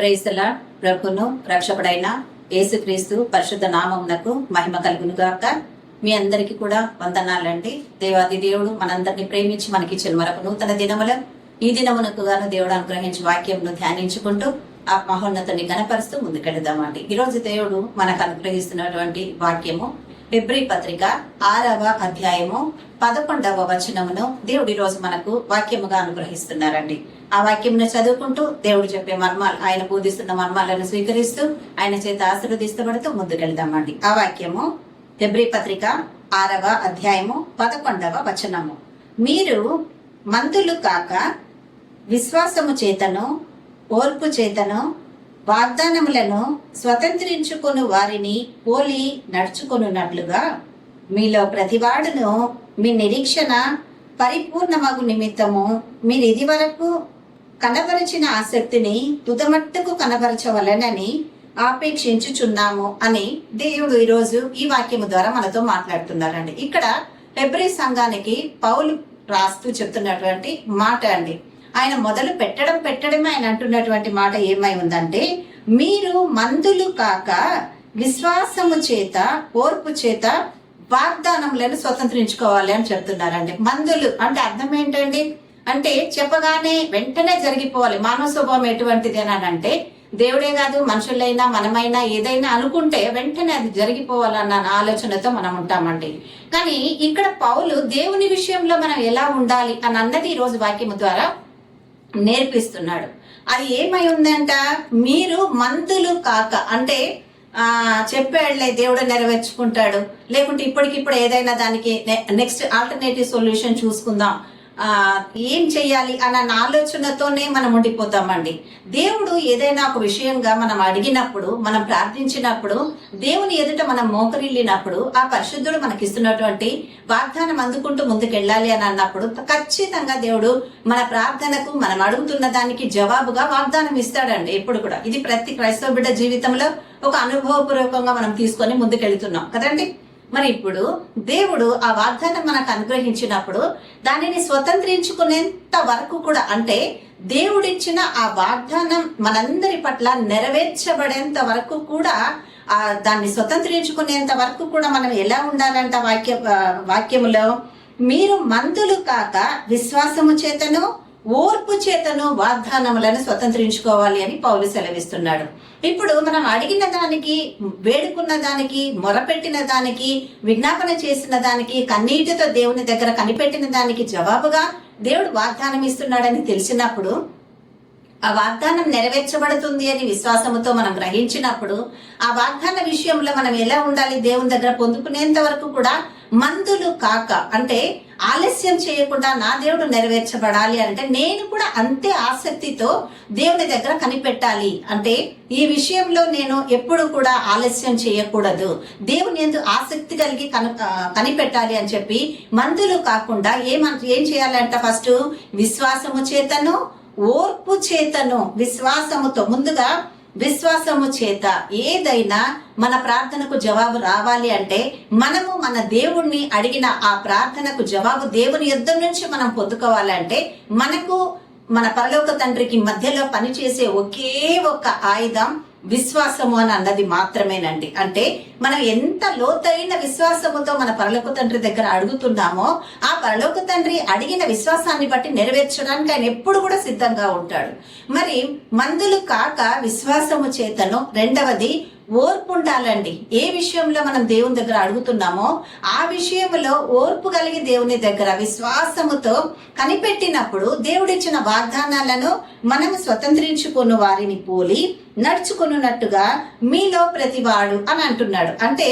ప్రైస్తల ప్రభును రక్షకుడైన యేసుక్రీస్తు పరిశుద్ధ నామమునకు మహిమ కలుగును గాక. మీ అందరికీ కూడా వందనాలండి. దేవాది దేవుడు మనందరినీ ప్రేమించి మనకిచ్చిన మరొక నూతన దినముల ఈ దినమునకు గాను దేవుడు అనుగ్రహించి వాక్యంను ధ్యానించుకుంటూ ఆ మహోన్నతుని గణపరుస్తూ ముందుకెళ్దామండి. ఈరోజు దేవుడు మనకు అనుగ్రహిస్తున్నటువంటి వాక్యము హెబ్రీ పత్రిక 6వ అధ్యాయము 11వ వచనమును దేవుడు ఈ రోజు మనకు వాక్యముగా అనుగ్రహిస్తున్నారండి. ఆ వాక్యమును చదువుకుంటూ దేవుడు చెప్పే మర్మాలు, ఆయన బోధిస్తున్న మర్మాలను స్వీకరిస్తూ ఆయన చేత ఆశీర్వదిస్తబడుతూ ముందుకెళ్దామండి. ఆ వాక్యము హెబ్రీ పత్రిక 6వ అధ్యాయము 11వ వచనము. మీరు మందులు కాక విశ్వాసము చేతను ఓర్పు చేతను వాగ్దానములను స్వతంత్రించుకొని వారిని పోలి నడుచుకొనున్నట్లుగా మీలో ప్రతివాడును మీ నిరీక్షణ పరిపూర్ణమగు నిమిత్తము మీరు ఇది వరకు కనబరిచిన ఆసక్తిని తుదమట్టుకు కనబరచవలనని ఆపేక్షించుచున్నాము అని దేవుడు ఈరోజు ఈ వాక్యము ద్వారా మనతో మాట్లాడుతున్నారండి. ఇక్కడ హెబ్రీ సంఘానికి పౌలు రాస్తూ చెప్తున్నటువంటి మాట అండి. ఆయన మొదలు పెట్టడమే ఆయన అంటున్నటువంటి మాట ఏమై ఉందంటే, మీరు మందులు కాక విశ్వాసము చేత ఓర్పు చేత వాగ్దానములను స్వతంత్రించుకోవాలి అని చెప్తున్నారండి. మందులు అంటే అర్థం ఏంటండి? అంటే చెప్పగానే వెంటనే జరిగిపోవాలి. మానవ స్వభావం ఎటువంటిది అని అంటే, దేవుడే కాదు మనుషులైనా మనమైనా ఏదైనా అనుకుంటే వెంటనే అది జరిగిపోవాలన్న ఆలోచనతో మనం ఉంటామండి. కానీ ఇక్కడ పౌలు దేవుని విషయంలో మనం ఎలా ఉండాలి అని అన్నది ఈ రోజు వాక్యము ద్వారా నేర్పిస్తున్నాడు. అది ఏమై ఉందంట, మీరు మందులు కాక అంటే చెప్పాడులే దేవుడు నెరవేర్చుకుంటాడు, లేకుంటే ఇప్పటికిప్పుడు ఏదైనా దానికి నెక్స్ట్ ఆల్టర్నేటివ్ సొల్యూషన్ చూసుకుందాం, ఏం చెయ్యాలి అన్న ఆలోచనతోనే మనం ఉండిపోతామండి. దేవుడు ఏదైనా ఒక విషయంగా మనం అడిగినప్పుడు, మనం ప్రార్థించినప్పుడు, దేవుని ఎదుట మనం మోకరిల్లినప్పుడు ఆ పరిశుద్ధుడు మనకిస్తున్నటువంటి వాగ్దానం అందుకుంటూ ముందుకెళ్ళాలి అని అన్నప్పుడు ఖచ్చితంగా దేవుడు మన ప్రార్థనకు, మనం అడుగుతున్న దానికి జవాబుగా వాగ్దానం ఇస్తాడండి. ఎప్పుడు కూడా ఇది ప్రతి క్రైస్తవ బిడ్డ జీవితంలో ఒక అనుభవపూర్వకంగా మనం తీసుకొని ముందుకెళ్తున్నాం కదండి. మరి ఇప్పుడు దేవుడు ఆ వాగ్దానం మనకు అనుగ్రహించినప్పుడు దానిని స్వతంత్రించుకునేంత వరకు కూడా, అంటే దేవుడిచ్చిన ఆ వాగ్దానం మనందరి పట్ల నెరవేర్చబడేంత వరకు కూడా, దాన్ని స్వతంత్రించుకునేంత వరకు కూడా మనం ఎలా ఉండాలంట వాక్యములో, మీరు మందులు కాక విశ్వాసము చేతను ఓర్పు చేతను వాగ్దానములను స్వతంత్రించుకోవాలి అని పౌలు సెలవిస్తున్నాడు. ఇప్పుడు మనం అడిగిన దానికి, వేడుకున్న దానికి, మొరపెట్టిన దానికి, విజ్ఞాపన చేసిన దానికి, కన్నీటితో దేవుని దగ్గర కనిపెట్టిన దానికి జవాబుగా దేవుడు వాగ్దానం ఇస్తున్నాడని తెలిసినప్పుడు, ఆ వాగ్దానం నెరవేర్చబడుతుంది అని విశ్వాసముతో మనం గ్రహించినప్పుడు, ఆ వాగ్దాన విషయంలో మనం ఎలా ఉండాలి దేవుని దగ్గర పొందుకునేంత వరకు కూడా మందులు కాక, అంటే ఆలస్యం చేయకుండా నా దేవుడు నెరవేర్చబడాలి అంటే నేను కూడా అంతే ఆసక్తితో దేవుని దగ్గర కనిపెట్టాలి. అంటే ఈ విషయంలో నేను ఎప్పుడు కూడా ఆలస్యం చేయకూడదు, దేవుని యందు ఆసక్తి కలిగి కనిపెట్టాలి అని చెప్పి మందులు కాకుండా ఏం చేయాలంట, ఫస్ట్ విశ్వాసము చేతను ఓర్పు చేతను, విశ్వాసముతో, ముందుగా విశ్వాసము చేత ఏదైనా మన ప్రార్థనకు జవాబు రావాలి అంటే మనము మన దేవుణ్ణి అడిగిన ఆ ప్రార్థనకు జవాబు దేవుని యుద్ధ నుంచి మనం పొందుకోవాలంటే మనకు మన పరలోక తండ్రికి మధ్యలో పనిచేసే ఒకే ఒక ఆయుధం విశ్వాసము అని అన్నది మాత్రమేనండి. అంటే మనం ఎంత లోతైన విశ్వాసముతో మన పరలోక తండ్రి దగ్గర అడుగుతున్నామో ఆ పరలోక తండ్రి అడిగిన విశ్వాసాన్ని బట్టి నెరవేర్చడానికి ఆయన ఎప్పుడు కూడా సిద్ధంగా ఉంటాడు. మరి మందులు కాక విశ్వాసము చేతను, రెండవది ఓర్పు ఉండాలండి. ఏ విషయంలో మనం దేవుని దగ్గర అడుగుతున్నామో ఆ విషయంలో ఓర్పు కలిగి దేవుని దగ్గర విశ్వాసముతో కనిపెట్టినప్పుడు దేవుడిచ్చిన వాగ్దానాలను మనం స్వతంత్రించుకున్న వారిని పోలి నడుచుకున్నట్టుగా మీలో ప్రతివాడు అని అంటున్నాడు. అంటే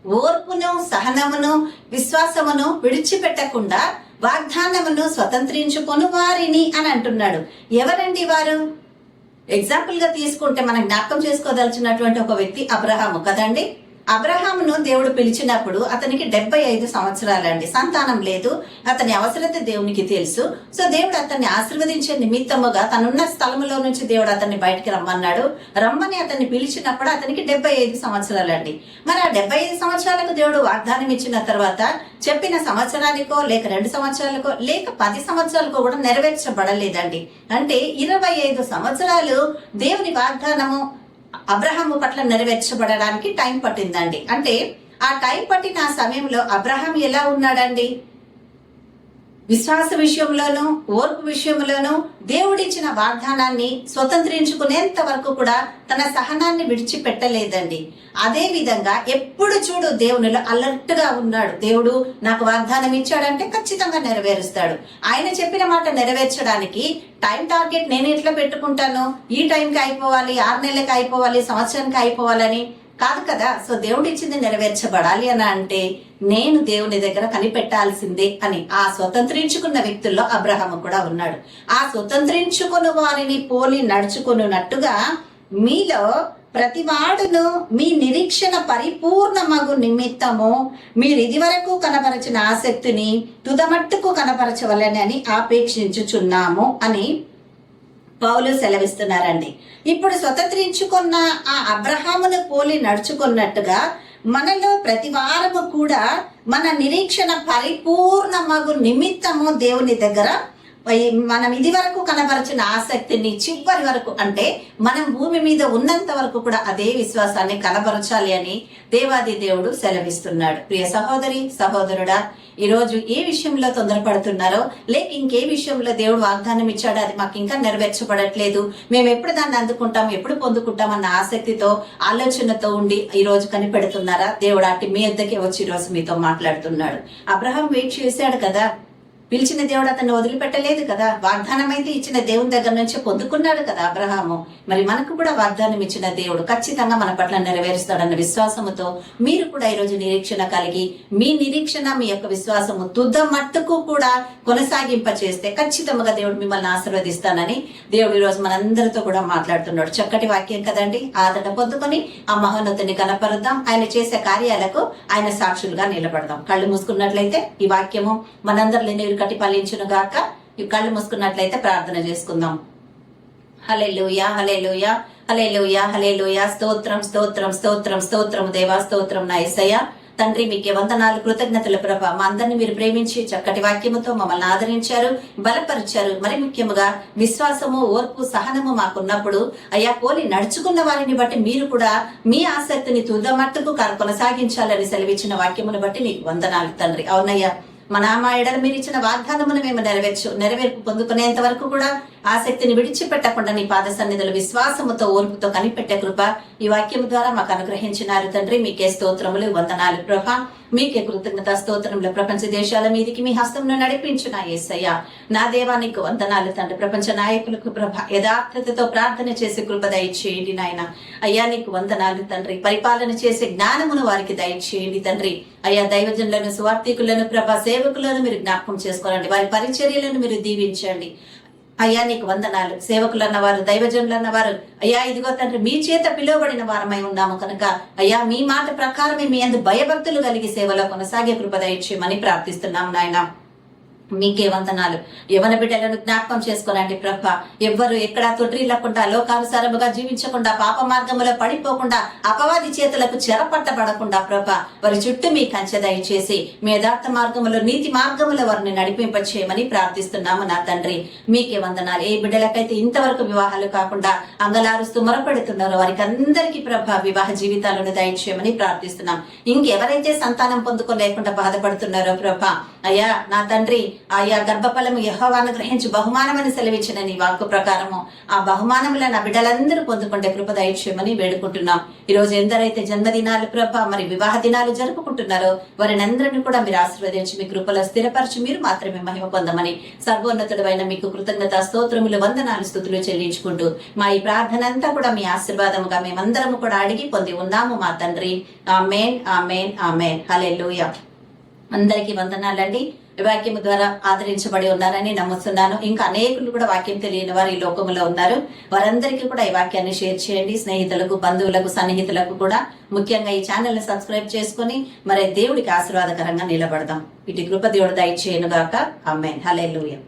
ఓర్పును, సహనమును, విశ్వాసమును విడిచిపెట్టకుండా వాగ్దానమును స్వతంత్రించుకొని వారిని అని అంటున్నాడు. ఎవరండి వారు? ఎగ్జాంపుల్ గా తీసుకుంటే మనం జ్ఞాపకం చేసుకోదలిచినటువంటి ఒక వ్యక్తి అబ్రహాము కదండి. అబ్రహామును దేవుడు పిలిచినప్పుడు అతనికి 75 సంవత్సరాలండి, సంతానం లేదు, అతని అవసరత దేవునికి తెలుసు. సో దేవుడు అతన్ని ఆశీర్వదించే నిమిత్తముగా తనున్న స్థలంలో నుంచి దేవుడు అతన్ని బయటికి రమ్మన్నాడు. రమ్మని అతన్ని పిలిచినప్పుడు అతనికి 75 సంవత్సరాలండి. మరి ఆ 75 సంవత్సరాలకు దేవుడు వాగ్దానం ఇచ్చిన తర్వాత చెప్పిన సంవత్సరానికో లేక 2 సంవత్సరాలకో లేక 10 సంవత్సరాలకో కూడా నెరవేర్చబడలేదండి. అంటే 25 సంవత్సరాలు దేవుని వాగ్దానము అబ్రహాము పట్ల నెరవేర్చబడడానికి టైం పట్టిందండి. అంటే ఆ టైం పట్టిన ఆ సమయంలో అబ్రహాం ఎలా ఉన్నాడండి? విశ్వాస విషయంలోనూ ఓర్పు విషయంలోనూ దేవుడిచ్చిన వాగ్దానాన్ని స్వతంత్రించుకునేంత వరకు కూడా తన సహనాన్ని విడిచిపెట్టలేదండి. అదే విధంగా ఎప్పుడు చూడు దేవునిలో అలర్ట్ గా ఉన్నాడు. దేవుడు నాకు వాగ్దానం ఇచ్చాడంటే ఖచ్చితంగా నెరవేరుస్తాడు. ఆయన చెప్పిన మాట నెరవేర్చడానికి టైం టార్గెట్ నేను ఎట్లా పెట్టుకుంటాను, ఈ టైంకి అయిపోవాలి, 6 నెలలకి అయిపోవాలి, సంవత్సరానికి అయిపోవాలని కాదు కదా. సో దేవుడు ఇచ్చింది నెరవేర్చబడాలి అని అంటే నేను దేవుని దగ్గర కనిపెట్టాల్సిందే అని ఆ స్వతంత్రించుకున్న వ్యక్తుల్లో అబ్రహాము కూడా ఉన్నాడు. ఆ స్వతంత్రించుకున్న వారిని పోలి నడుచుకున్నట్టుగా మీలో ప్రతి వాడును మీ నిరీక్షణ పరిపూర్ణమగు నిమిత్తము మీరు ఇదివరకు కనపరచిన ఆసక్తిని తుదమట్టుకు కనపరచవలని అని ఆపేక్షించుచున్నాము అని పౌలు సెలవిస్తున్నారండి. ఇప్పుడు స్వతంత్రించుకున్న ఆ అబ్రహామును పోలి నడుచుకున్నట్టుగా మనలో ప్రతి వారము కూడా మన నిరీక్షణ పరిపూర్ణమగు నిమిత్తము దేవుని దగ్గర మనం ఇది వరకు కనపరిచిన ఆసక్తిని చివరి వరకు, అంటే మనం భూమి మీద ఉన్నంత వరకు కూడా అదే విశ్వాసాన్ని కనపరచాలి అని దేవాది దేవుడు సెలవిస్తున్నాడు. ప్రియ సహోదరి సహోదరుడా, ఈరోజు ఏ విషయంలో తొందరపడుతున్నారో లేక ఇంకే విషయంలో దేవుడు వాగ్దానం ఇచ్చాడో అది మాకు ఇంకా నెరవేర్చబడట్లేదు, మేము ఎప్పుడు దాన్ని అందుకుంటాం, ఎప్పుడు పొందుకుంటాం అన్న ఆసక్తితో ఆలోచనతో ఉండి ఈ రోజు కనిపెడుతున్నారా? దేవుడు అట్టి మీ వద్దకే వచ్చి ఈ రోజు మీతో మాట్లాడుతున్నాడు. అబ్రహాం వెయిట్ చేశాడు కదా, పిలిచిన దేవుడు అతన్ని వదిలిపెట్టలేదు కదా, వాగ్దానం అయితే ఇచ్చిన దేవుని దగ్గర నుంచి పొందుకున్నాడు కదా అబ్రహాము. మరి మనకు కూడా వాగ్దానం ఇచ్చిన దేవుడు ఖచ్చితంగా మన పట్ల నెరవేరుస్తాడన్న విశ్వాసముతో మీరు కూడా ఈరోజు నిరీక్షణ కలిగి మీ నిరీక్షణ మీ యొక్క విశ్వాసము తుద మట్టుకు కూడా కొనసాగింప చేస్తే ఖచ్చితంగా దేవుడు మిమ్మల్ని ఆశీర్వదిస్తానని దేవుడు ఈరోజు మనందరితో కూడా మాట్లాడుతున్నాడు. చక్కటి వాక్యం కదండి. ఆదరణ పొందుకొని ఆ మహోన్నతుని కనపరుద్దాం. ఆయన చేసే కార్యాలకు ఆయన సాక్షులుగా నిలబడదాం. కళ్ళు మూసుకున్నట్లయితే ఈ వాక్యము మనందరిలో కట్టి ఫలించును గాక. ఈ కళ్ళు మూసుకున్నట్లయితే ప్రార్థన చేసుకుందాం. హల్లెలూయా హల్లెలూయా హల్లెలూయా హల్లెలూయా. స్తోత్రం స్తోత్రం స్తోత్రం స్తోత్రం దేవా, స్తోత్రం నా యేసయ్యా. తండ్రి మీకే వందనాలు, కృతజ్ఞతల ప్రభా. మా అందరినీ మీరు ప్రేమించి చక్కటి వాక్యముతో మమ్మల్ని ఆదరించారు, బలపరిచారు. మరి ముఖ్యముగా విశ్వాసము, ఓర్పు, సహనము మాకున్నప్పుడు అయ్యా పోలి నడుచుకున్న వారిని బట్టి మీరు కూడా మీ ఆసక్తిని తుదమట్టుకు కొనసాగించాలని సెలవిచ్చిన వాక్యమును బట్టి నీకు వందనాలు తండ్రి. అవునయ్యా, మన మా ఎడల మీరు ఇచ్చిన వాగ్దానమును మేము నెరవేర్పు పొందుకునేంత వరకు కూడా ఆసక్తిని విడిచిపెట్టకుండా నీ పాద సన్నిధులు విశ్వాసముతో ఓర్పుతో కనిపెట్టే కృప ఈ వాక్యము ద్వారా మాకు అనుగ్రహించినారు తండ్రి. మీకే స్తోత్రములు, వందనాలు ప్రభా. మీకే కృతజ్ఞత స్తోత్రములు. ప్రపంచ దేశాల మీదికి మీ హస్తంను నడిపించిన యేసయ్యా నా దేవానికి వందనాలు తండ్రి. ప్రపంచ నాయకులకు ప్రభ యథార్థతతో ప్రార్థన చేసే కృప దయచేయండి నాయన. అయ్యా నీకు వందనాలు తండ్రి. పరిపాలన చేసే జ్ఞానమును వారికి దయచేయండి తండ్రి. అయ్యా దైవజనులను, సువార్థికులను, ప్రభా సేవకులను మీరు జ్ఞాపకం చేసుకోనండి. వారి పరిచర్యలను మీరు దీవించండి. అయ్యా నీకు వందనాలు. సేవకులు అన్నవారు, దైవజనులు అన్నవారు అయ్యా ఇదిగో తండ్రి మీ చేత పిలువబడిన వారమై ఉన్నాము కనుక అయ్యా మీ మాట ప్రకారమే మీ అందు భయభక్తులు కలిగి సేవలో కొనసాగే కృప దయచేయమని ప్రార్థిస్తున్నాం నాయన. మీకే వందనాలు. యవన బిడ్డలను జ్ఞాపకం చేసుకోనండి ప్రభ. ఎవ్వరు ఎక్కడా తొట్టిల్లకుండా, లోకానుసారముగా జీవించకుండా, పాప మార్గములో పడిపోకుండా, అపవాది చేతులకు చెరపట్టబడకుండా ప్రభ వారి చుట్టూ మీ కంచె దయచేసి మీ యథార్థ మార్గములో, నీతి మార్గములో వారిని నడిపింపచేయమని ప్రార్థిస్తున్నాము నా తండ్రి. మీకే వందనాలు. ఏ బిడ్డలకైతే ఇంతవరకు వివాహాలు కాకుండా అంగలారుస్తూ మొరపెడుతున్నారో వారికి అందరికీ ప్రభ వివాహ జీవితాలను దయచేయమని ప్రార్థిస్తున్నాం. ఇంకెవరైతే సంతానం పొందుకోలేకుండా బాధపడుతున్నారో ప్రభ అయ్యా నా తండ్రి, ఆయా గర్భఫలము యెహోవా అనుగ్రహించి బహుమానమని సెలవిచ్చిన నీ వాక్కు ప్రకారము ఆ బహుమానములను నా బిడ్డలందరూ పొందుకుంటే కృప దయచేయమని వేడుకుంటున్నాం. ఈ రోజు ఎందరైతే జన్మదినాలు ప్రభ మరి వివాహ దినాలు జరుపుకుంటున్నారో వారిని అందరినీ కూడా మీరు ఆశీర్వదించి మీ కృపలో స్థిరపరిచి మీరు మాత్రమే మహిమ పొందమని సర్వోన్నతుడైన మీకు కృతజ్ఞత స్తోత్రములు, వందనాలు, స్తుతులు చెల్లించుకుంటూ మా ఈ ప్రార్థన అంతా కూడా మీ ఆశీర్వాదముగా మేమందరము కూడా అడిగి పొంది ఉన్నాము మా తండ్రి. ఆమేన్ ఆమేన్ ఆమేన్. హల్లెలూయా. అందరికీ వందనాలండి. ఈ వాక్యం ద్వారా ఆదరించబడి ఉన్నారని నమ్ముతున్నాను. ఇంకా అనేకులు కూడా వాక్యం తెలియని వారు ఈ లోకంలో ఉన్నారు. వారందరికీ కూడా ఈ వాక్యాన్ని షేర్ చేయండి. స్నేహితులకు, బంధువులకు, సన్నిహితులకు కూడా ముఖ్యంగా ఈ ఛానల్ ని సబ్స్క్రైబ్ చేసుకుని మరి దేవుడికి ఆశీర్వాదకరంగా నిలబడదాం. ఇటు కృప దేవుడు దయచేయను గాక. ఆమేన్. హల్లెలూయా.